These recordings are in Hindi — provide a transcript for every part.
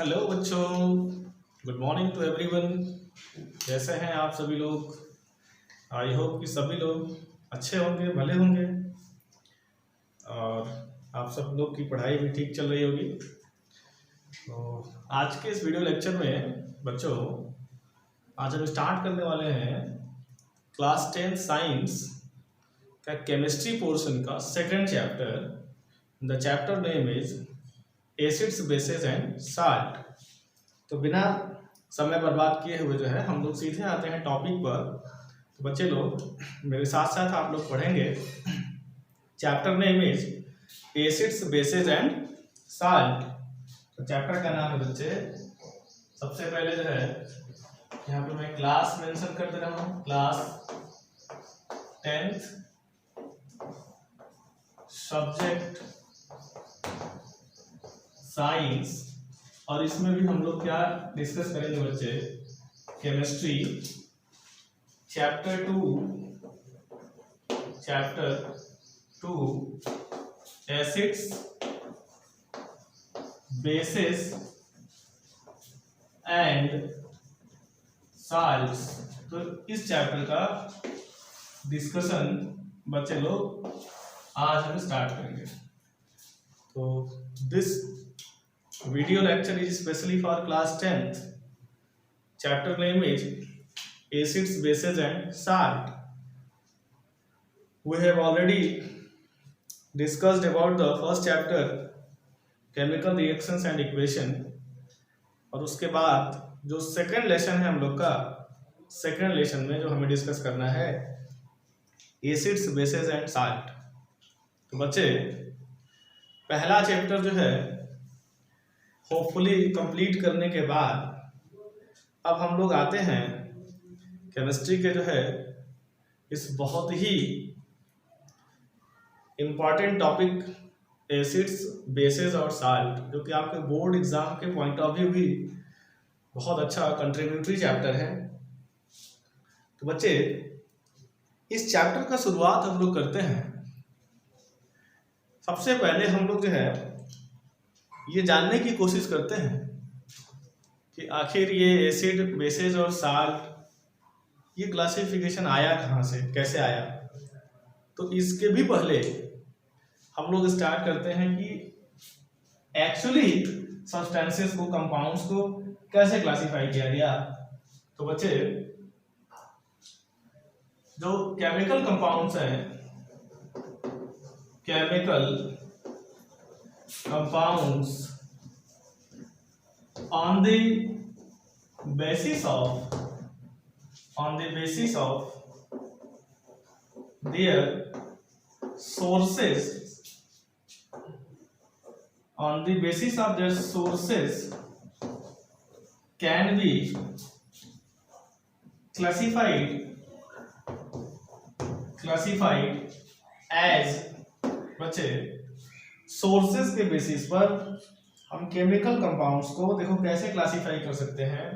हेलो बच्चों, गुड मॉर्निंग टू एवरीवन। कैसे हैं आप सभी लोग? आई होप कि सभी लोग अच्छे होंगे, भले होंगे और आप सब लोग की पढ़ाई भी ठीक चल रही होगी। तो आज के इस वीडियो लेक्चर में बच्चों, आज हम स्टार्ट करने वाले हैं क्लास 10 साइंस का केमिस्ट्री पोर्शन का second chapter. The chapter name is acids, bases and salt. तो बिना समय बर्बाद किए हुए जो है हम लोग सीधे आते हैं टॉपिक पर। तो बच्चे लोग मेरे साथ साथ आप लोग पढ़ेंगे। Chapter name is acids, bases and salt. तो चैप्टर का नाम है बच्चे, सबसे पहले जो है यहाँ पे मैं क्लास मेंशन कर दे रहा हूँ, क्लास 10th, सब्जेक्ट साइंस। और इसमें भी हम लोग क्या डिस्कस करेंगे बच्चे? Chemistry chapter 2 acids, basis and salts. तो इस चैप्टर का डिस्कशन बच्चे लोग आज हम स्टार्ट करेंगे। तो this video lecture is specially for class 10th. Chapter name is acids, bases and salt. We have already discussed about the first chapter, chemical reactions and equation. और उसके बाद जो सेकंड लेसन है हम लोग का, सेकंड लेसन में जो हमें डिस्कस करना है एसिड्स, बेसेस एंड साल्ट। तो बच्चे पहला चैप्टर जो है होपफुली कंप्लीट करने के बाद अब हम लोग आते हैं केमिस्ट्री के जो है इस बहुत ही इम्पॉर्टेंट टॉपिक एसिड्स, बेसेस और साल्ट, जो कि आपके बोर्ड एग्जाम के पॉइंट ऑफ व्यू भी बहुत अच्छा कंट्रीब्यूटरी चैप्टर है। तो बच्चे इस चैप्टर का शुरुआत हम लोग करते हैं। सबसे पहले हम लोग जो है ये जानने की कोशिश करते हैं कि आखिर ये एसिड, बेसेस और साल्ट ये क्लासिफिकेशन आया कहाँ से, कैसे आया। तो इसके भी पहले हम लोग स्टार्ट करते हैं कि एक्चुअली सब्सटेंसेस को, कंपाउंड्स को कैसे क्लासिफाई किया गया। तो बच्चे जो केमिकल कंपाउंड्स हैं, chemical compounds on the basis of their sources, can be classified as, बच्चे सोर्सेस के बेसिस पर हम केमिकल कंपाउंड्स को देखो कैसे क्लासिफाई कर सकते हैं।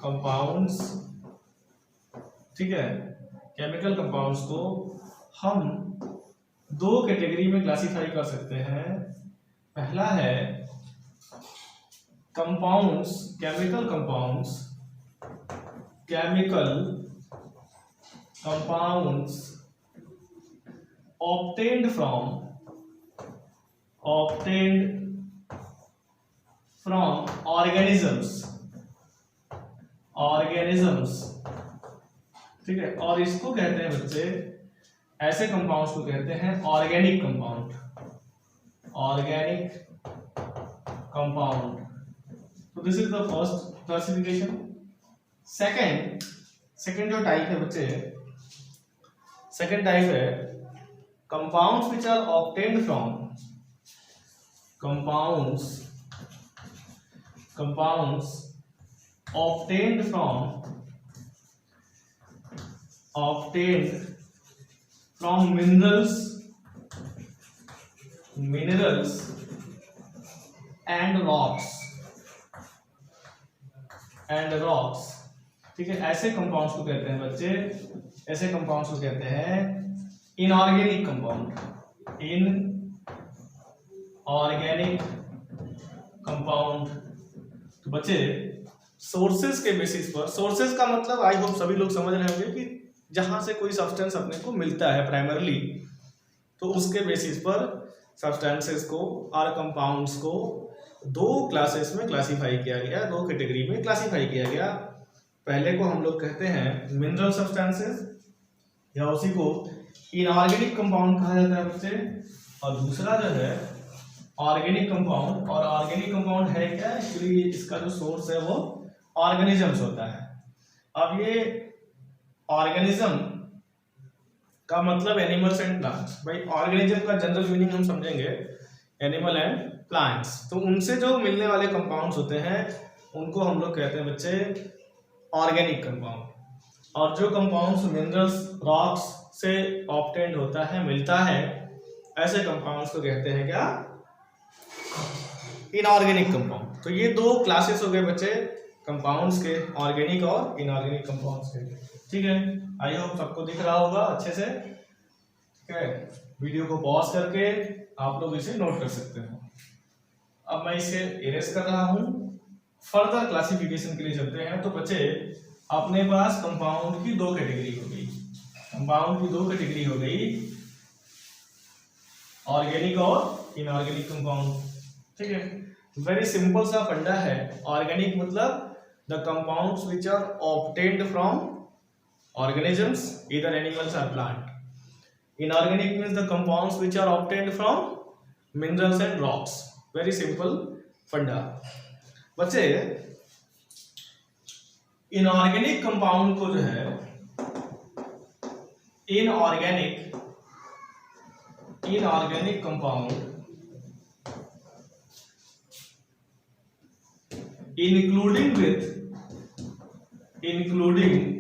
कंपाउंड्स, ठीक है, केमिकल कंपाउंड्स को हम दो कैटेगरी में क्लासिफाई कर सकते हैं। पहला है compounds, chemical compounds obtained from organisms, ठीक है। और इसको कहते हैं बच्चे, ऐसे कंपाउंड्स को कहते हैं ऑर्गेनिक कंपाउंड। तो this is the first classification. Second जो टाइप है बच्चे, सेकंड टाइप है compounds which are obtained from minerals and rocks, ठीक है। ऐसे कंपाउंड्स को कहते हैं बच्चे, ऐसे कंपाउंड्स को कहते हैं इनऑर्गेनिक कंपाउंड। तो बच्चे सोर्सेज के बेसिस पर, सोर्सेज का मतलब आई होप सभी लोग समझ रहे होंगे कि जहां से कोई सब्सटेंस अपने को मिलता है प्राइमरली, तो उसके बेसिस पर सब्सटेंसेस को और कंपाउंड्स को दो क्लासेस में क्लासिफाई किया गया, दो कैटेगरी में क्लासिफाई किया गया। पहले को हम लोग कहते हैं मिनरल सब्सटेंसेस या उसी को इनऑर्गेनिक कंपाउंड कहा जाता है बच्चे, और दूसरा जो है ऑर्गेनिक कंपाउंड। और ऑर्गेनिक कंपाउंड है क्या, एक्चुअली इसका जो सोर्स है वो ऑर्गेनिजम्स होता है। अब ये ऑर्गेनिज्म का मतलब एनिमल्स एंड प्लांट्स। भाई ऑर्गेनिज्म का जनरल मीनिंग हम समझेंगे एनिमल एंड प्लांट्स, तो उनसे जो मिलने वाले कंपाउंड्स होते हैं उनको हम लोग कहते हैं बच्चे ऑर्गेनिक कंपाउंड। और जो कंपाउंड्स मिनरल्स रॉक्स से ऑब्टेन्ड होता है, मिलता है, ऐसे कंपाउंड्स को कहते हैं क्या, इनऑर्गेनिक कंपाउंड। तो ये दो क्लासेस हो गए बच्चे कंपाउंड्स के, ऑर्गेनिक और इनऑर्गेनिक कंपाउंड्स के। ठीक है, आई होप सबको दिख रहा होगा अच्छे से। ठीक है, वीडियो को पॉज करके आप लोग इसे नोट कर सकते हो। अब मैं इसे इरेज कर रहा हूं, फर्दर क्लासिफिकेशन के लिए चलते हैं। तो बच्चे अपने पास कंपाउंड की दो कैटेगरी हो गई, कंपाउंड की दो कैटेगरी हो गई, ऑर्गेनिक और इनऑर्गेनिक कंपाउंड। ठीक है, वेरी सिंपल सा फंडा है। ऑर्गेनिक मतलब the compounds which are obtained from organisms, either animals or plant. Inorganic means the compounds which are obtained from minerals and rocks. Very simple funda. बच्चे इनऑर्गेनिक कंपाउंड को जो है inorganic compound including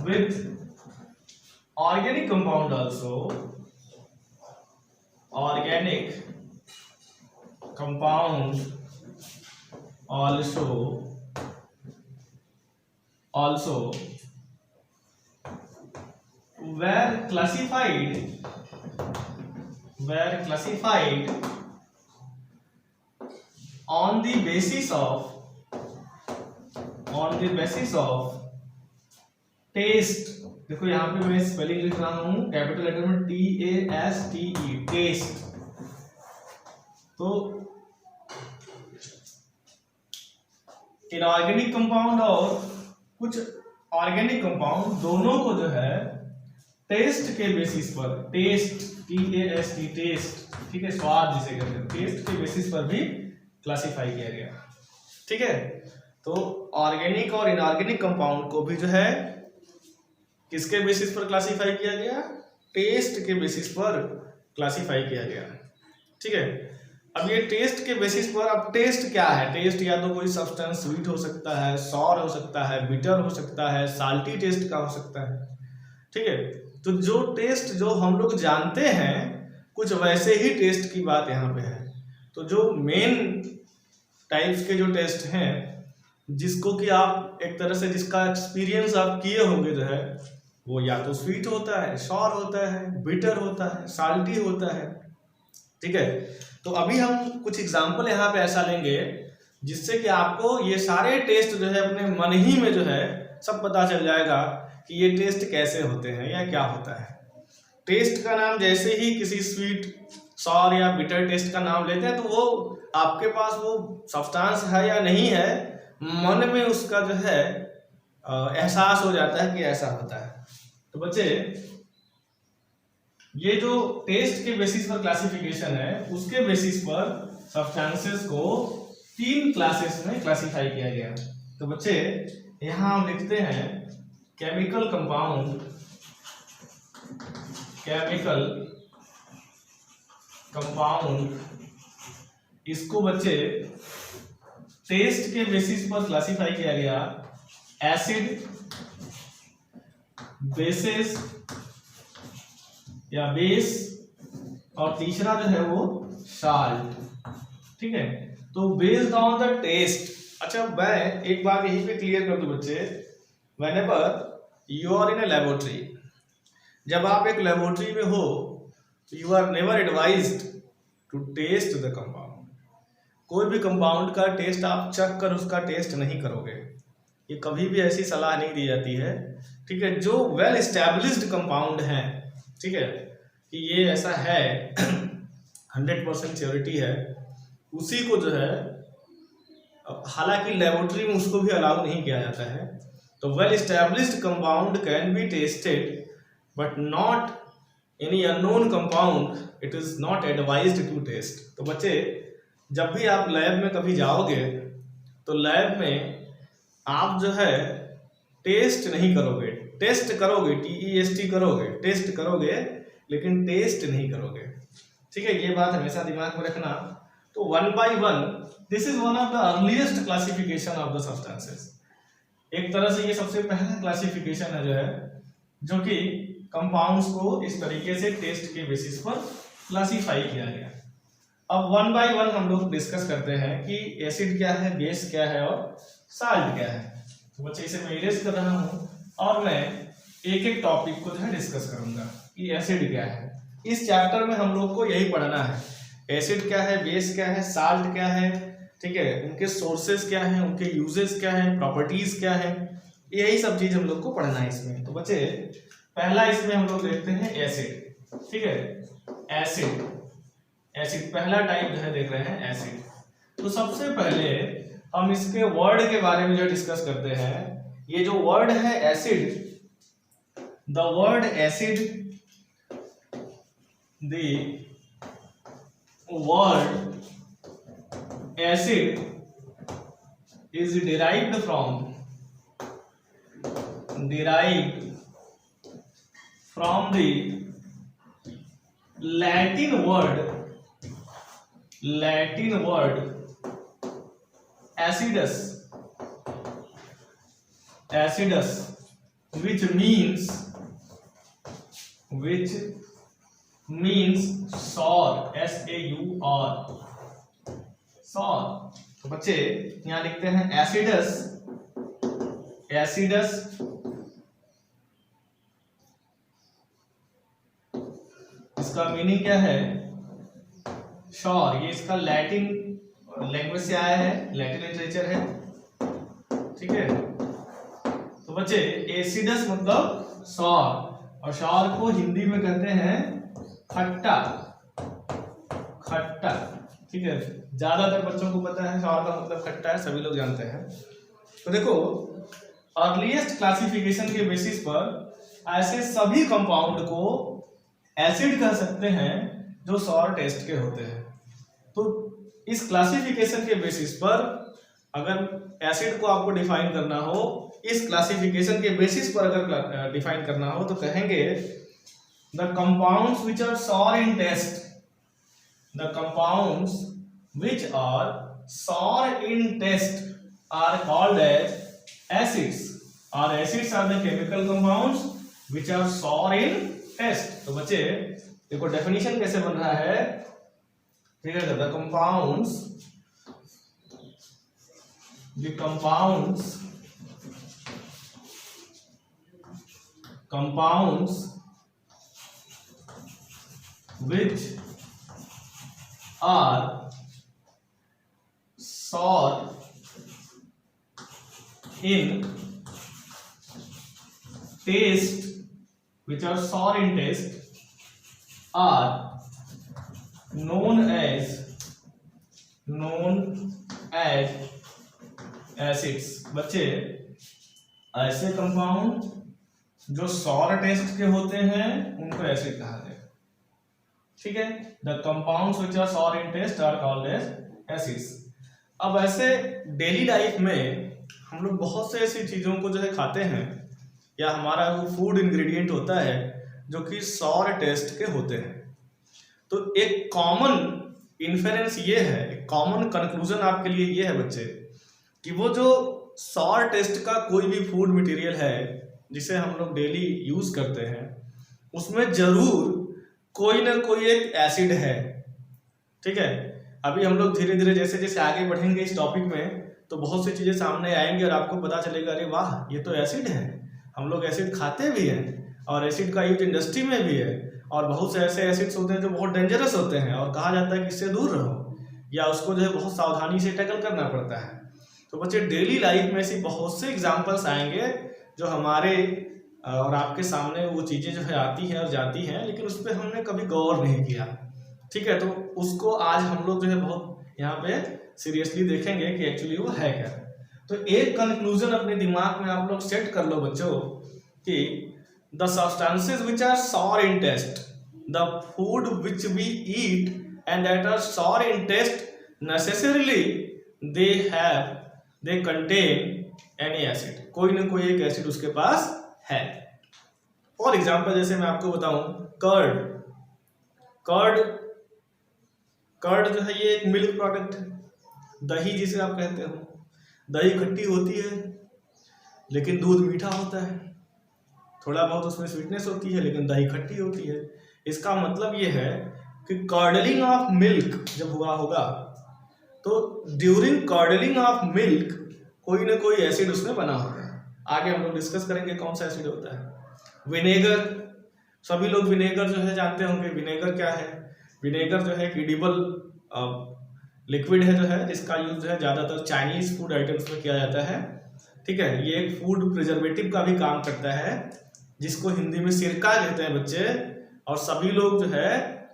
with organic compound also, organic compound also were classified on the basis of taste. देखो यहाँ पे मैं स्पेलिंग लिख रहा हूं कैपिटल लेटर में TASTE, टेस्ट। तो इनऑर्गेनिक कंपाउंड और कुछ ऑर्गेनिक कंपाउंड दोनों को जो है टेस्ट के बेसिस पर, टेस्ट TAST, टेस्ट, ठीक है, स्वाद जिसे कहते हैं, टेस्ट के बेसिस पर भी क्लासिफाई किया गया। ठीक है, तो ऑर्गेनिक और इनऑर्गेनिक कंपाउंड को भी जो है किसके बेसिस पर क्लासिफाई किया गया, टेस्ट के बेसिस पर क्लासिफाई किया गया। ठीक है, अब ये टेस्ट के बेसिस पर, अब टेस्ट क्या है, टेस्ट या तो कोई सब्सटेंस स्वीट हो सकता है, सॉर हो सकता है, बिटर हो सकता है, साल्टी टेस्ट का हो सकता है। ठीक है, तो जो टेस्ट जो हम लोग जानते हैं कुछ वैसे ही टेस्ट की बात यहाँ पे है। तो जो मेन टाइप्स के जो टेस्ट हैं जिसको कि आप एक तरह से जिसका एक्सपीरियंस आप किए होंगे जो है, वो या तो स्वीट होता है, सॉर होता है, बिटर होता है, साल्टी होता है। ठीक है, तो अभी हम कुछ एग्जांपल यहाँ पे ऐसा लेंगे जिससे कि आपको ये सारे टेस्ट जो है अपने मन ही में जो है सब पता चल जाएगा कि ये टेस्ट कैसे होते हैं या क्या होता है। टेस्ट का नाम जैसे ही किसी स्वीट, सॉर या बिटर टेस्ट का नाम लेते हैं तो वो आपके पास वो सब्सटेंस है या नहीं है, मन में उसका जो है एहसास हो जाता है कि ऐसा होता है। तो बच्चे ये जो टेस्ट के बेसिस पर क्लासिफिकेशन है उसके बेसिस पर सब्सटेंसेस को 3 क्लासेस में क्लासिफाई किया गया। तो बच्चे यहां हम लिखते हैं केमिकल कंपाउंड, इसको बच्चे टेस्ट के बेसिस पर क्लासिफाई किया गया एसिड, बेसेस या बेस, और तीसरा जो है वो साल्ट। ठीक है, तो बेस्ड ऑन द टेस्ट। अच्छा, मैं एक बात यहीं पे क्लियर कर दूं बच्चे, whenever you are in a laboratory, जब आप एक लेबोरेटरी में हो, you are never advised to taste the compound. कोई भी कंपाउंड का टेस्ट आप चख कर उसका टेस्ट नहीं करोगे, ये कभी भी ऐसी सलाह नहीं दी जाती है, ठीक है। जो वेल एस्टैब्लिश्ड कंपाउंड है, ठीक है, कि ये ऐसा है 100% श्योरिटी है, उसी को जो है, हालांकि लेबोरेटरी में उसको भी अलाउ नहीं किया जाता है। तो well established compound can be tested but not any unknown compound, it is not advised to taste. तो बच्चे, जब भी आप लैब में कभी जाओगे तो लैब में आप जो है टेस्ट नहीं करोगे, टेस्ट करोगे, TEST करोगे, टेस्ट करोगे, लेकिन टेस्ट नहीं करोगे, ठीक है। ये बात हमेशा दिमाग में रखना। तो 1 by 1 this is one of the earliest classification of the substances. एक तरह से ये सबसे पहला क्लासिफिकेशन है जो है, जो कि कंपाउंड्स को इस तरीके से टेस्ट के बेसिस पर क्लासिफाई किया गया। अब 1 by 1 हम लोग डिस्कस करते हैं कि एसिड क्या है, बेस क्या है और साल्ट क्या है। तो बच्चे, इसे मैं इरेज कर रहा हूँ और मैं एक एक टॉपिक को जो है डिस्कस करूंगा कि एसिड क्या है। इस चैप्टर में हम लोग को यही पढ़ना है, एसिड क्या है, बेस क्या है, साल्ट क्या है, ठीक है, उनके सोर्सेस क्या हैं, उनके यूजेस क्या हैं, प्रॉपर्टीज क्या हैं, यही सब चीज हम लोग को पढ़ना है इसमें। तो बच्चे, पहला इसमें हम लोग देखते हैं एसिड, ठीक है। एसिड पहला टाइप जो है देख रहे हैं, एसिड। तो सबसे पहले हम इसके वर्ड के बारे में जो डिस्कस करते हैं। ये जो वर्ड है acid, the word acid, the word acid is derived from the Latin word acidus, which means sour, SAUR, sour। तो बच्चे, यहां लिखते हैं एसिडस, इसका मीनिंग क्या है, श्योर। ये इसका लैटिन लैंग्वेज से आया है, लैटिन लिटरेचर है, ठीक है। तो बच्चे, एसिडस मतलब श्योर, और श्योर को हिंदी में कहते हैं खट्टा, ठीक है। ज्यादातर बच्चों को पता है श्योर का मतलब खट्टा है, सभी लोग जानते हैं। तो देखो, अर्लीस्ट क्लासिफिकेशन के बेसिस पर ऐसे सभी कंपाउंड को एसिड कह सकते हैं जो श्योर टेस्ट के होते हैं। तो इस क्लासिफिकेशन के बेसिस पर अगर एसिड को आपको डिफाइन करना हो, इस क्लासिफिकेशन के बेसिस पर अगर डिफाइन करना हो, तो कहेंगे the compounds which are sour in taste, the compounds which are sour in taste are called as acids, or acids are the chemical compounds which are sour in taste। तो बच्चे, देखो डेफिनेशन कैसे बन रहा है, ठीक है। the compounds which are sour in taste, are known as acids। बच्चे, ऐसे कंपाउंड जो सॉर टेस्ट के होते हैं उनको एसिड कहा जाए, ठीक है। The compounds which are sour in taste are called as acids. अब ऐसे डेली लाइफ में हम लोग बहुत से ऐसी चीजों को जो है खाते हैं, या हमारा वो फूड इंग्रेडिएंट होता है जो कि सॉर टेस्ट के होते हैं। तो एक कॉमन इन्फेरेंस ये है, एक कॉमन कंक्लूजन आपके लिए ये है बच्चे, कि वो जो सॉर टेस्ट का कोई भी फूड मटेरियल है जिसे हम लोग डेली यूज करते हैं, उसमें जरूर कोई ना कोई एक एसिड है, ठीक है। अभी हम लोग धीरे धीरे जैसे जैसे आगे बढ़ेंगे इस टॉपिक में, तो बहुत सी चीजें सामने आएंगी और आपको पता चलेगा, अरे वाह, ये तो एसिड है। हम लोग एसिड खाते भी हैं और एसिड का यूज इंडस्ट्री में भी है, और बहुत से ऐसे एसिड्स होते हैं जो बहुत डेंजरस होते हैं और कहा जाता है कि इससे दूर रहो। या उसको जो है बहुत सावधानी से टैकल करना पड़ता है। तो बच्चे डेली लाइफ में ऐसी बहुत से एग्जाम्पल्स आएंगे जो हमारे और आपके सामने वो चीज़ें जो है आती हैं और जाती हैं, लेकिन उस पर हमने कभी गौर नहीं किया। ठीक है, तो उसको आज हम लोग जो है बहुत यहाँ पे सीरियसली देखेंगे कि एक्चुअली वो है क्या। तो एक कंक्लूजन अपने दिमाग में आप लोग सेट कर लो बच्चों कि the substances which are sour in taste, the food which we eat and that are sour in taste, necessarily they contain any acid, कोई ना कोई एक एसिड उसके पास है। फॉर एग्जाम्पल जैसे मैं आपको बताऊं, कर्ड जो है ये एक मिल्क प्रोडक्ट है, दही जिसे आप कहते हो। दही खट्टी होती है लेकिन दूध मीठा होता है, थोड़ा बहुत उसमें स्वीटनेस होती है लेकिन दही खट्टी होती है। इसका मतलब ये है कि कर्डलिंग ऑफ मिल्क जब हुआ होगा तो ड्यूरिंग कर्डलिंग ऑफ मिल्क कोई ना कोई एसिड उसमें बना होगा। आगे हम लोग डिस्कस करेंगे कौन सा एसिड होता है। विनेगर, सभी लोग विनेगर जो है जानते होंगे। विनेगर क्या है? विनेगर जो है एडिबल लिक्विड है जो है, जिसका यूज जो है ज्यादातर चाइनीज फूड आइटम्स में किया जाता है। ठीक है, ये एक फूड प्रिजर्वेटिव का भी काम करता है, जिसको हिंदी में सिरका कहते हैं बच्चे। और सभी लोग जो है,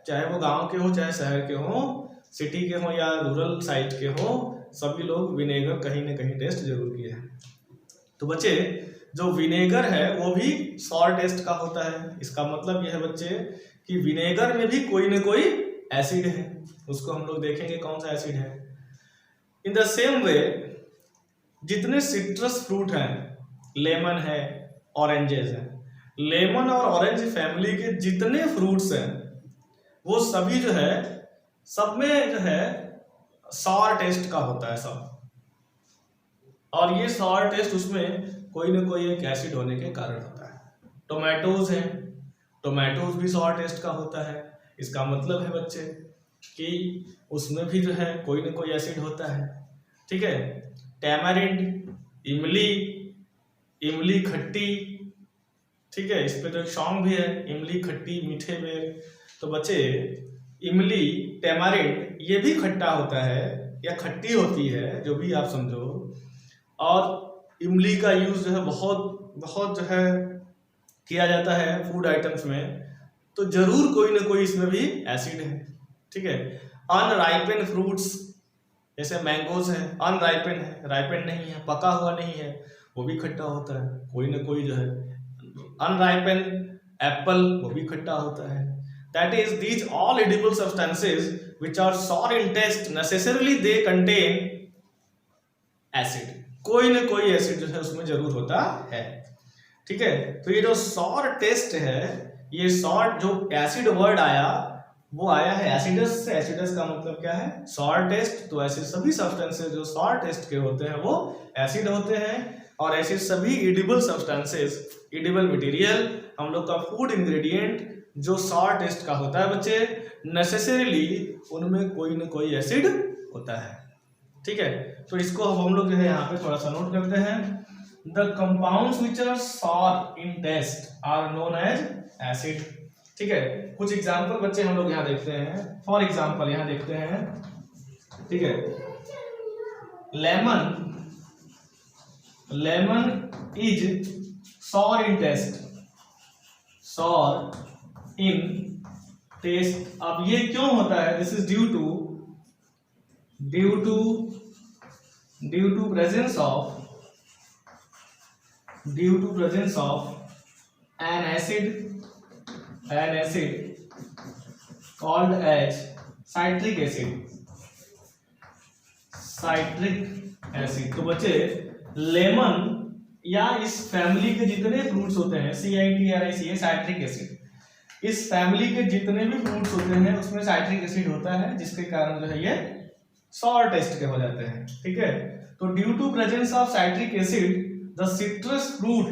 चाहे वो गांव के हो चाहे शहर के हो, सिटी के हो या रूरल साइड के हो, सभी लोग विनेगर कहीं ना कहीं टेस्ट जरूर किए हैं। तो बच्चे जो विनेगर है वो भी सॉर टेस्ट का होता है। इसका मतलब यह है बच्चे कि विनेगर में भी कोई ना कोई एसिड है, उसको हम लोग देखेंगे कौन सा एसिड है। इन द सेम वे जितने सिट्रस फ्रूट हैं, लेमन है, ऑरेंजेस है, लेमन और ऑरेंज फैमिली के जितने फ्रूट्स हैं वो सभी जो है सब में जो है सॉर टेस्ट का होता है सब। और ये सॉर टेस्ट उसमें कोई ना कोई एक एसिड होने के कारण होता है। टोमेटोज है, टोमेटोज भी सॉर टेस्ट का होता है। इसका मतलब है बच्चे कि उसमें भी जो है कोई ना कोई एसिड होता है। ठीक है, टैमारिंड, इमली, इमली खट्टी, ठीक है, इस पे तो एक सॉन्ग भी है, इमली खट्टी मीठे में। तो बच्चे इमली, टैमारिंड ये भी खट्टा होता है या खट्टी होती है, जो भी आप समझो। और इमली का यूज जो है बहुत जो है किया जाता है फूड आइटम्स में, तो जरूर कोई ना कोई इसमें भी एसिड है। ठीक है, अनराइपेन फ्रूट्स जैसे मैंगोज है, अनराइपेन है, राइपेन नहीं है, पका हुआ नहीं है, वो भी खट्टा होता है। कोई ना कोई जो है अनराइपेन एप्पल, वो भी खट्टा होता है। That is these all edible substances which are sour in taste, necessarily they contain acid, कोई ना कोई एसिड जो है उसमें जरूर होता है। ठीक है, तो ये जो सॉर टेस्ट है, ये सॉर जो एसिड वर्ड आया वो आया है एसिडस से। एसिडस का मतलब क्या है? Sour taste. तो ऐसे सभी सब्सटेंसेस जो सॉर टेस्ट के होते हैं वो एसिड होते हैं। और ऐसे सभी एडिबल सब्सटेंसेस, एडिबल मटेरियल, हम लोग का फूड इंग्रेडिएंट जो सॉर टेस्ट का होता है बच्चे, नेसेसरीली उनमें कोई ना कोई एसिड होता है। ठीक है, तो इसको हम लोग जो है यहाँ पे थोड़ा सा नोट करते हैं। The compounds which are sour in taste are known as acid. ठीक है, कुछ एग्जांपल बच्चे हम लोग यहाँ देखते हैं। फॉर एग्जांपल यहाँ देखते हैं, ठीक है, lemon is sour in taste, sour in taste. अब ये क्यों होता है? This is due to presence of an acid called as citric acid। तो बच्चे लेमन या इस फैमिली के जितने फ्रूट्स होते हैं, CITRIC साइट्रिक एसिड, इस फैमिली के जितने भी फ्रूट्स होते हैं उसमें साइट्रिक एसिड होता है, जिसके कारण जो है ये सॉर टेस्ट के हो जाते हैं। ठीक है, तो due to presence of citric acid the citrus fruit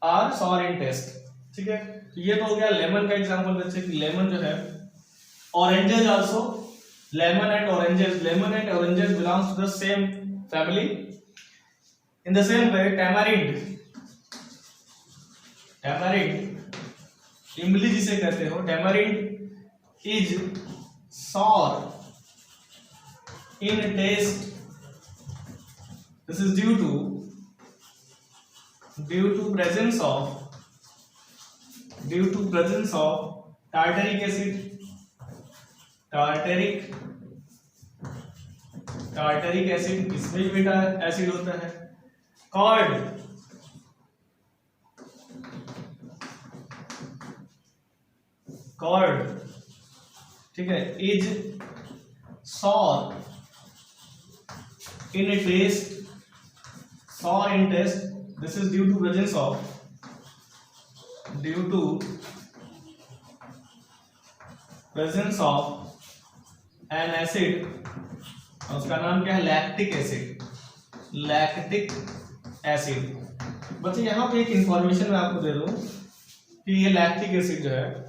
are sour in taste. ठीक है, तो ये तो हो गया लेमन का एग्जांपल बच्चे कि लेमन जो है, oranges also, lemon and oranges belongs to the same family. In the same way tamarind, इमली जिसे कहते हो, tamarind is sour in taste. This is due to presence of tartaric acid. Tartaric acid, इसमें भी बीटा एसिड होता है. कॉर्ड ठीक है, is sour in taste. This is due to presence of an acid, उसका नाम क्या है, लैक्टिक एसिड. बच्चे यहाँ पे एक इंफॉर्मेशन मैं आपको दे दूं कि ये लैक्टिक एसिड जो है,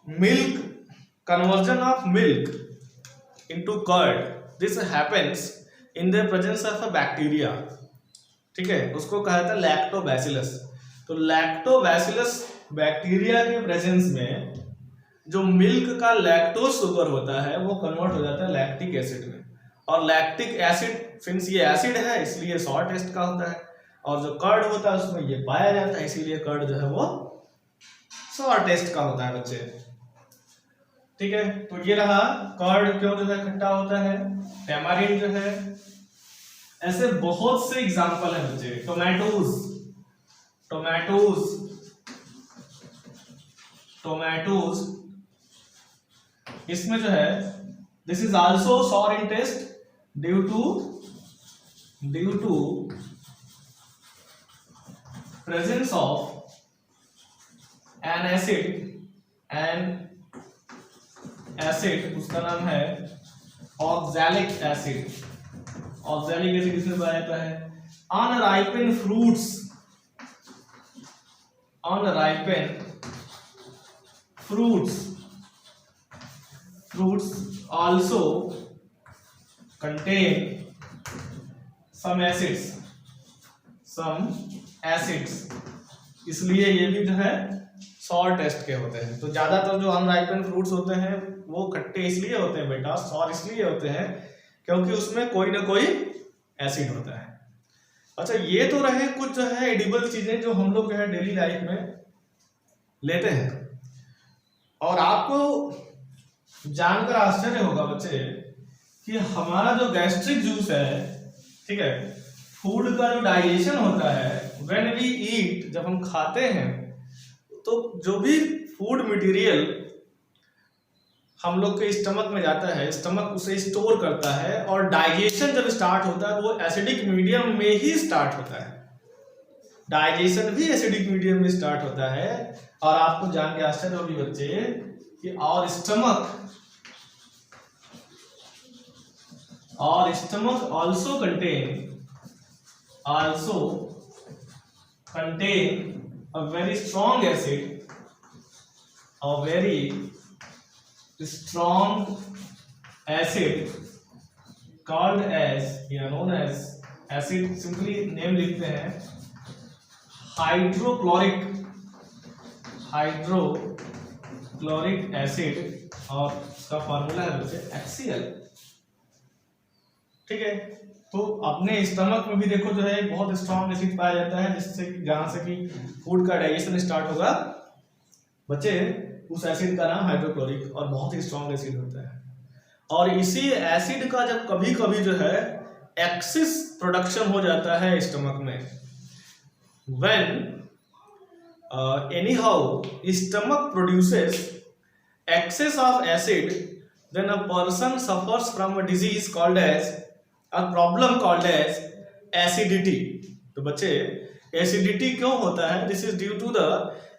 milk conversion of milk into curd, this happens in the presence of a bacteria. ठीक है, उसको कहा जाता है लैक्टोबैसिलस. तो लैक्टोबैसिलस बैक्टीरिया के प्रेजेंस में जो मिल्क का लैक्टोज शुगर होता है वो कन्वर्ट हो जाता है लैक्टिक एसिड में. और लैक्टिक एसिड, सिंस ये एसिड है इसलिए सॉर टेस्ट का होता है, और जो कर्ड होता है उसमें ये पाया जाता है, इसीलिए कर्ड जो है वो सॉर टेस्ट का होता है बच्चे. ठीक है, तो ये रहा कर्ड क्यों जो है खट्टा होता है, टैमारिंड जो है. ऐसे बहुत से एग्जांपल हैं बच्चे. टोमेटोज इसमें जो है, this is also sour in taste due to presence of an acid, उसका नाम है ऑक्सैलिक एसिड. ऑक्सैलिक एसिड इसमें पाया जाता है. अनराइपेंड fruits also contain some acids, इसलिए ये भी जो है सॉर टेस्ट के होते हैं. तो ज्यादातर जो अनराइपेंड फ्रूट्स होते हैं वो खट्टे इसलिए होते हैं बेटा, सॉर इसलिए होते हैं क्योंकि उसमें कोई ना कोई एसिड होता है. अच्छा, ये तो रहे कुछ जो है एडिबल चीजें जो हम लोग जो है डेली लाइफ में लेते हैं. और आपको जानकर आश्चर्य होगा बच्चे कि हमारा जो गैस्ट्रिक जूस है, ठीक है, फूड का जो डाइजेशन होता है, व्हेन वी ईट, जब हम खाते हैं तो जो भी फूड मटेरियल हम लोग के स्टमक में जाता है, स्टमक उसे स्टोर करता है, और डाइजेशन जब स्टार्ट होता है वो एसिडिक मीडियम में ही स्टार्ट होता है. डाइजेशन भी एसिडिक मीडियम में स्टार्ट होता है. और आपको जान के आश्चर्य होगी बच्चे कि और stomach also contain a very strong acid called as, या known as acid, simply name लिखते हैं हाइड्रोक्लोरिक एसिड, और उसका फॉर्मूला है बच्चे HCl. ठीक है, तो अपने स्टमक में भी देखो जो है बहुत स्ट्रॉन्ग एसिड पाया जाता है, जिससे जहां से कि फूड का डाइजेशन स्टार्ट होगा बच्चे, उस एसिड का नाम हाइड्रोक्लोरिक, और बहुत ही स्ट्रॉन्ग एसिड होता है. और इसी एसिड का जब कभी कभी जो है एक्सेस प्रोडक्शन हो जाता है स्टमक में, when anyhow stomach produces excess of acid, then a person suffers from a disease called as, a problem called as acidity. तो बच्चे एसिडिटी क्यों होता है? This is due to the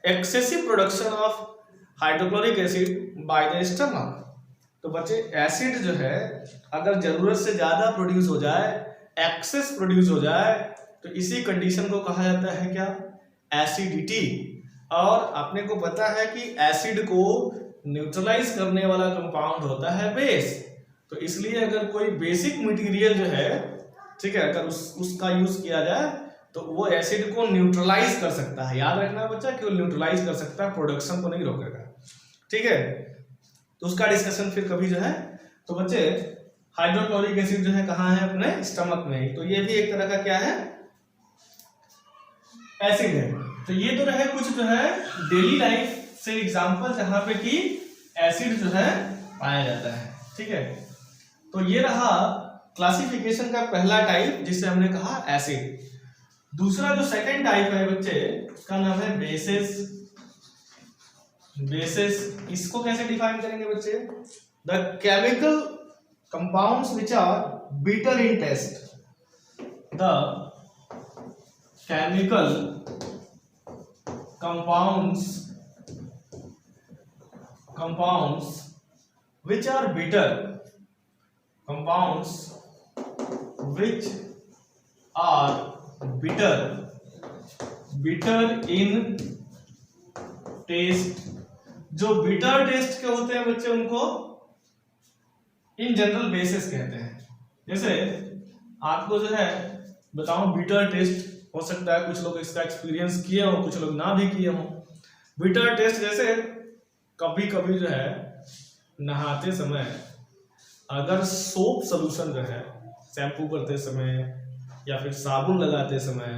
excessive production of hydrochloric acid by the stomach. तो बच्चे एसिड जो है अगर जरूरत से ज्यादा प्रोड्यूस हो जाए, एक्सेस प्रोड्यूस हो जाए, तो इसी कंडीशन को कहा जाता है क्या? एसिडिटी. और अपने को पता है कि एसिड को न्यूट्रलाइज करने वाला कंपाउंड होता है बेस. तो इसलिए अगर कोई बेसिक मटेरियल जो है, ठीक है, अगर उसका यूज किया जाए तो वो एसिड को न्यूट्रलाइज कर सकता है. याद रखना बच्चा कि वो न्यूट्रलाइज कर सकता है, प्रोडक्शन को नहीं रोकेगा. ठीक है, तो उसका डिस्कशन फिर कभी जो है. तो बच्चे हाइड्रोक्लोरिक एसिड जो है कहाँ है, अपने स्टमक में। तो ये भी एक तरह का क्या है, एसिड है। तो ये तो रहे कुछ जो है डेली लाइफ से एग्जांपल जहां पे कि एसिड जो है पाया जाता है, ठीक है। तो ये रहा क्लासिफिकेशन का पहला टाइप जिसे हमने कहा एसिड। दूसरा जो सेकंड टाइप है बच्चे, उसका नाम है बेसेस। बेसेस इसको कैसे डिफाइन करेंगे बच्चे, the chemical compounds which are bitter in taste, the chemical compounds which are bitter, compounds which are bitter in taste। जो बिटर टेस्ट के होते हैं बच्चे उनको इन जनरल बेसिस कहते हैं। जैसे आपको जो है बताऊं, बिटर टेस्ट हो सकता है कुछ लोग इसका एक्सपीरियंस किए हो, कुछ लोग ना भी किए हो। बिटर टेस्ट जैसे कभी कभी जो है नहाते समय अगर सोप सोल्यूशन जो है शैम्पू करते समय या फिर साबुन लगाते समय,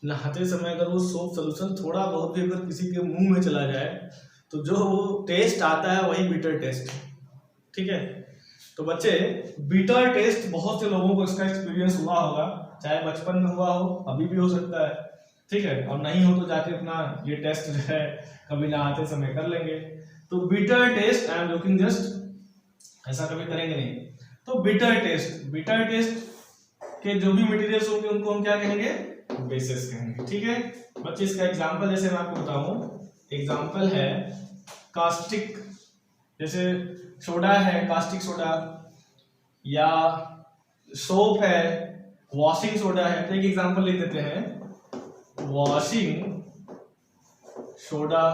नहाते समय अगर वो सोप सोल्यूशन थोड़ा बहुत भी अगर किसी के मुंह में चला जाए तो जो टेस्ट आता है वही बिटर टेस्ट, ठीक है। तो बच्चे बिटर टेस्ट बहुत से लोगों को इसका एक्सपीरियंस हुआ होगा, चाहे बचपन में हुआ हो, अभी भी हो सकता है, ठीक है। और नहीं हो तो जाके अपना ये टेस्ट जो है कभी नहाते समय कर लेंगे। तो bitter taste, I am joking just, ऐसा कभी करेंगे नहीं। तो बिटर टेस्ट के जो भी मटेरियल्स होंगे उनको हम क्या कहेंगे, बेसिस कहेंगे, ठीक है। बच्चे इसका एग्जांपल जैसे मैं आपको बताऊं, एग्जांपल है कास्टिक, जैसे सोडा है कास्टिक सोडा, या सोप है वॉशिंग सोडा है। तो एक एग्जांपल लिख देते हैं, वॉशिंग सोडा,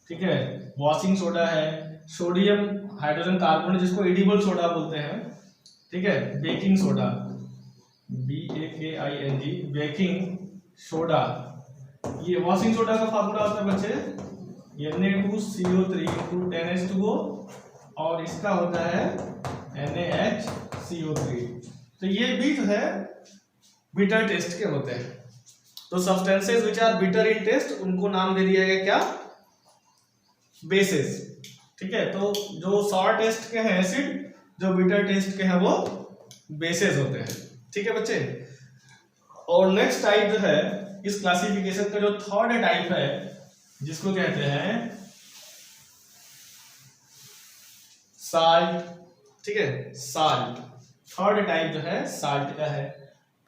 ठीक है। वॉशिंग सोडा है, सोडियम हाइड्रोजन कार्बोनेट जिसको एडिबल सोडा बोलते हैं, ठीक है। Baking soda, BAKING, baking soda. ये वॉशिंग सोडा का फार्मूला होता है बच्चे Na2CO3 × 10H2O, और इसका होता है NaHCO3। तो ये भी जो है बिटर टेस्ट के होते हैं। तो substances which are bitter in taste उनको नाम दे दिया गया क्या, बेसिस, ठीक है। तो जो सॉर टेस्ट के हैं एसिड, जो बिटर टेस्ट के हैं वो बेसिस होते हैं, ठीक है बच्चे। और नेक्स्ट टाइप जो है इस क्लासिफिकेशन का, जो थर्ड टाइप है जिसको कहते हैं साल्ट, ठीक है, साल्ट। थर्ड टाइप जो है साल्ट का है।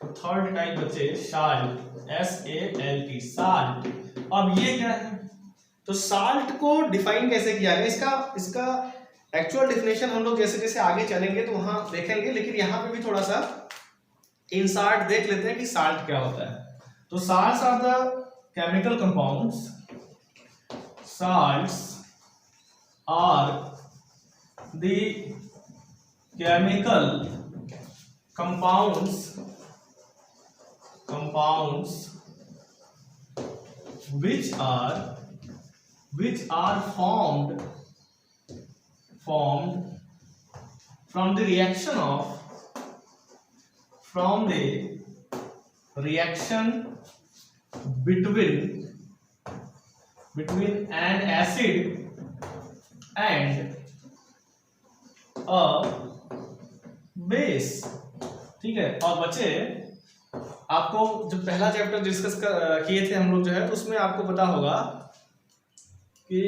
तो थर्ड टाइप बच्चे साल्ट, SALT, साल्ट। अब ये क्या है, तो साल्ट को डिफाइन कैसे किया गया, इसका एक्चुअल डेफिनेशन हम लोग जैसे जैसे आगे चलेंगे तो वहां देखेंगे, लेकिन यहाँ पे भी थोड़ा सा इंसार्ट देख लेते हैं कि साल्ट क्या होता है। तो salts are the chemical compounds, salts are the chemical compounds which are formed from the reaction between an acid and a base, ठीक है। और बच्चे आपको जो पहला चैप्टर डिस्कस किए थे हम लोग जो है, तो उसमें आपको पता होगा कि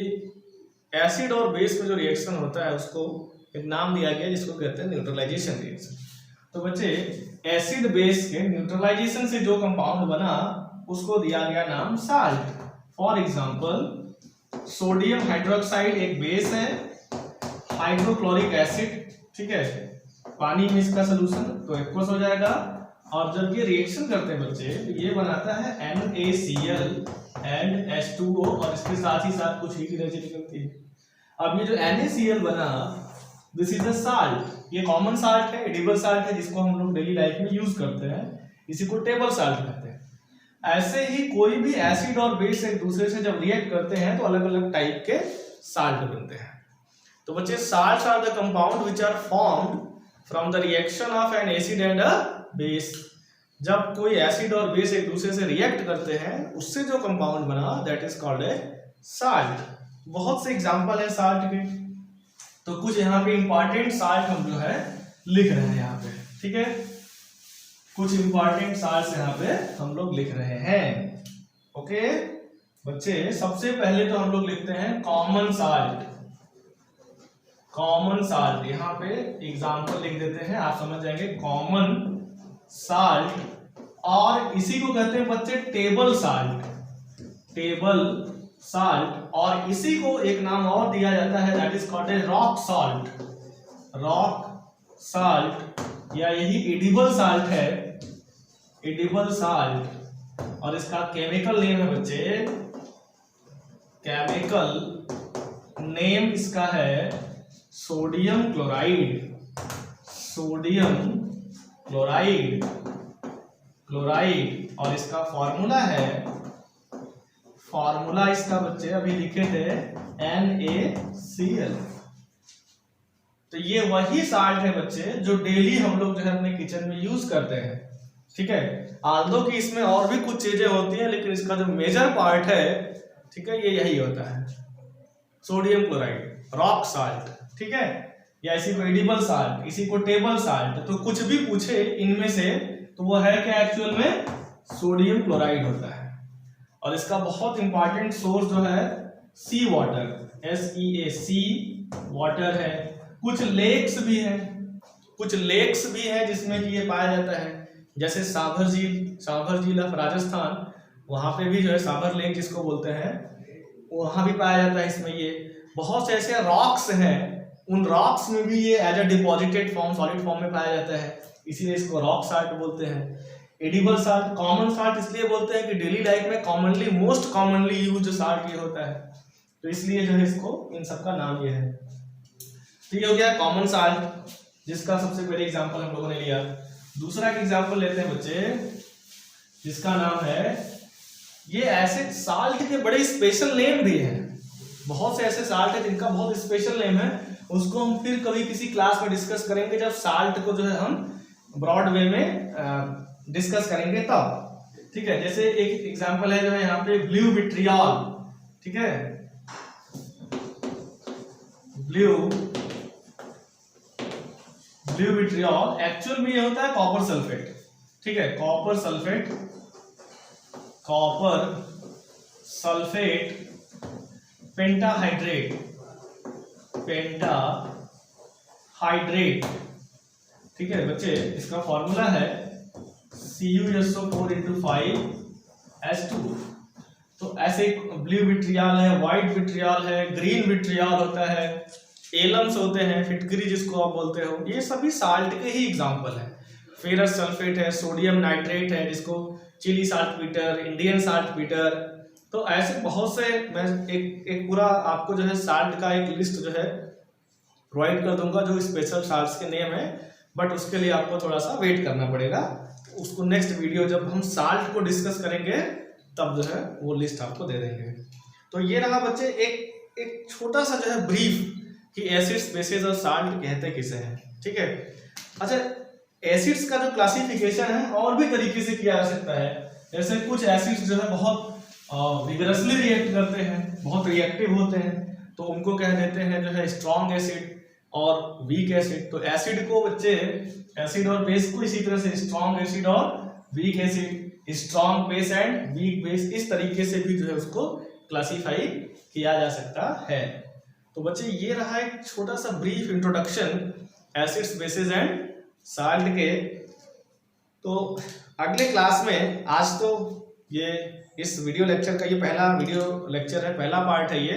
एसिड और बेस में जो रिएक्शन होता है उसको एक नाम दिया गया जिसको कहते हैं न्यूट्रलाइजेशन रिएक्शन। तो बच्चे एसिड बेस के न्यूट्रलाइजेशन से जो कंपाउंड बना उसको दिया गया नाम salt. For example sodium hydroxide एक बेस है, हाइड्रोक्लोरिक एसिड, ठीक है, पानी में इसका सोल्यूशन तो एक्वस हो जाएगा। और जब ये रिएक्शन करते हैं बच्चे तो ये बनाता है NaCl एंड H2O, और इसके साथ ही साथ कुछ हीट एनर्जी निकलती है। अब ये जो NaCl बना, दिस इज अ साल्ट, ये कॉमन साल्ट है, एडिबल साल्ट है, जिसको हम लोग डेली लाइफ में यूज करते हैं, इसी को टेबल साल्ट कहते हैं। ऐसे ही कोई भी एसिड और बेस एक दूसरे से जब रिएक्ट करते हैं तो अलग अलग टाइप के साल्ट बनते हैं। तो बच्चे salts are the compound which are formed from the reaction of an acid and a base. जब कोई एसिड और बेस एक दूसरे से रिएक्ट करते हैं उससे जो कंपाउंड बना that is called a salt. बहुत से एग्जांपल है साल्ट के, तो कुछ यहाँ पे इंपॉर्टेंट साल्ट हम जो है लिख रहे हैं यहाँ पे, ठीक है। कुछ इंपॉर्टेंट साल्ट यहाँ पे हम लोग लिख रहे हैं। ओके बच्चे, सबसे पहले तो हम लोग लिखते हैं कॉमन साल्ट। कॉमन साल्ट यहाँ पे एग्जांपल लिख देते हैं, आप समझ जाएंगे। कॉमन साल्ट, और इसी को कहते हैं बच्चे टेबल साल्ट। टेबल साल्ट, और इसी को एक नाम और दिया जाता है that is called a rock salt. Rock salt या यही एडिबल साल्ट है, एडिबल साल्ट। और इसका केमिकल नेम है बच्चे, केमिकल नेम इसका है sodium chloride. Sodium chloride, chloride. और इसका फॉर्मूला है, फॉर्मूला इसका बच्चे अभी लिखे थे NaCl। तो ये वही साल्ट है बच्चे जो डेली हम लोग जो है अपने किचन में यूज करते हैं, ठीक है। आल्दो कि इसमें और भी कुछ चीजें होती हैं, लेकिन इसका जो मेजर पार्ट है, ठीक है, ये यही होता है सोडियम क्लोराइड, रॉक साल्ट, ठीक है। या इसी को एडिबल साल्ट, इसी को टेबल साल्ट। तो कुछ भी पूछे इनमें से तो वो है क्या, एक्चुअल में सोडियम क्लोराइड होता है। और इसका बहुत इंपॉर्टेंट सोर्स जो है सी वाटर, SEA वाटर है। कुछ लेक्स भी हैं, कुछ लेक्स भी हैं जिसमें कि ये पाया जाता है, जैसे साभर झील, साभर झील ऑफ राजस्थान, वहां पे भी जो है साभर लेक जिसको बोलते हैं, वहां भी पाया जाता है इसमें। ये बहुत से ऐसे रॉक्स हैं, उन रॉक्स में भी ये as a deposited form, solid form में पाया जाता है, इसीलिए इसको रॉक साल्ट बोलते हैं। एडिबल साल्ट, कॉमन साल्ट इसलिए बोलते हैं कि डेली लाइफ में commonly, most commonly used salt ये होता है, तो इसलिए जो है इसको इन सबका नाम ये है। तो ये हो गया कॉमन साल्ट, जिसका सबसे पहले एग्जांपल हम लोगों ने लिया। दूसरा एग्जांपल लेते हैं बच्चे, जिसका नाम है, ये ऐसे साल्ट के बड़े स्पेशल नेम भी हैं। बहुत से ऐसे साल्ट है जिनका बहुत स्पेशल नेम है, उसको हम फिर कभी किसी क्लास में डिस्कस करेंगे, जब साल्ट को जो है हम ब्रॉड वे में डिस्कस करेंगे तब, ठीक है। जैसे एक एग्जांपल है जो है यहाँ पे ब्लू विट्रियॉल, ठीक है, ब्लू विट्रियॉल एक्चुअल में ये होता है कॉपर सल्फेट, ठीक है, copper sulphate, copper sulphate pentahydrate, pentahydrate, ठीक है बच्चे। इसका फॉर्मूला है CuSO4 × 5H2। तो ऐसे ब्लू विट्रियॉल है, व्हाइट विट्रियॉल है, ग्रीन विट्रियॉल होता है, एलम्स होते हैं, फिटकरी जिसको आप बोलते हो, ये सभी साल्ट के ही एग्जांपल है। फेरस सल्फेट है, सोडियम नाइट्रेट है, जिसको Chile saltpetre, Indian saltpetre. तो ऐसे बहुत से, मैं एक पूरा आपको जो है साल्ट का एक लिस्ट जो है प्रोवाइड कर दूंगा, जो स्पेशल साल्ट्स के नेम है, बट उसके लिए आपको थोड़ा सा वेट करना पड़ेगा। उसको नेक्स्ट वीडियो जब हम साल्ट को डिस्कस करेंगे तब जो है वो लिस्ट आपको दे देंगे। तो ये रहा बच्चे एक छोटा सा जो है ब्रीफ कि एसिड्स, बेसेस और साल्ट कहते किसे हैं, ठीक है। अच्छा, एसिड्स का जो क्लासिफिकेशन है और भी तरीके से किया जा सकता है। जैसे कुछ एसिड्स जो है बहुत विगरसली रिएक्ट करते हैं, बहुत रिएक्टिव होते हैं, तो उनको कह देते हैं जो है स्ट्रॉन्ग एसिड और वीक एसिड। तो एसिड को बच्चे, एसिड और बेस को इसी तरह से स्ट्रॉन्ग एसिड और weak acid, strong base and weak base, इस तरीके से भी जो है उसको क्लासीफाई किया जा सकता है। तो बच्चे ये रहा एक छोटा सा brief introduction acids, bases and salt के। तो अगले क्लास में, आज तो ये इस वीडियो लेक्चर का ये पहला वीडियो लेक्चर है, पहला पार्ट है ये,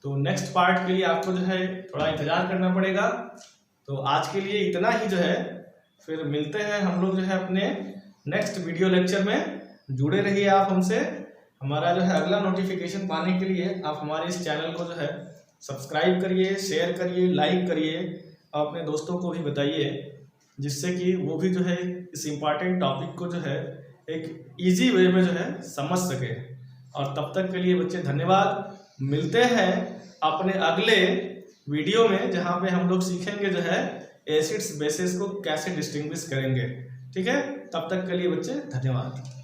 तो नेक्स्ट पार्ट के लिए आपको जो है थोड़ा इंतजार करना पड़ेगा। तो आज के लिए इतना ही जो है, फिर मिलते हैं हम लोग जो है अपने नेक्स्ट वीडियो लेक्चर में। जुड़े रहिए आप हमसे। हमारा जो है अगला नोटिफिकेशन पाने के लिए आप हमारे इस चैनल को जो है सब्सक्राइब करिए, शेयर करिए, लाइक करिए, अपने दोस्तों को भी बताइए, जिससे कि वो भी जो है इस इम्पॉर्टेंट टॉपिक को जो है एक इजी वे में जो है समझ सके। और तब तक के लिए बच्चे धन्यवाद। मिलते हैं अपने अगले वीडियो में, जहाँ पे हम लोग सीखेंगे जो है एसिड्स बेसिस को कैसे डिस्टिंग्विश करेंगे। ठीक है, तब तक के लिए बच्चे धन्यवाद।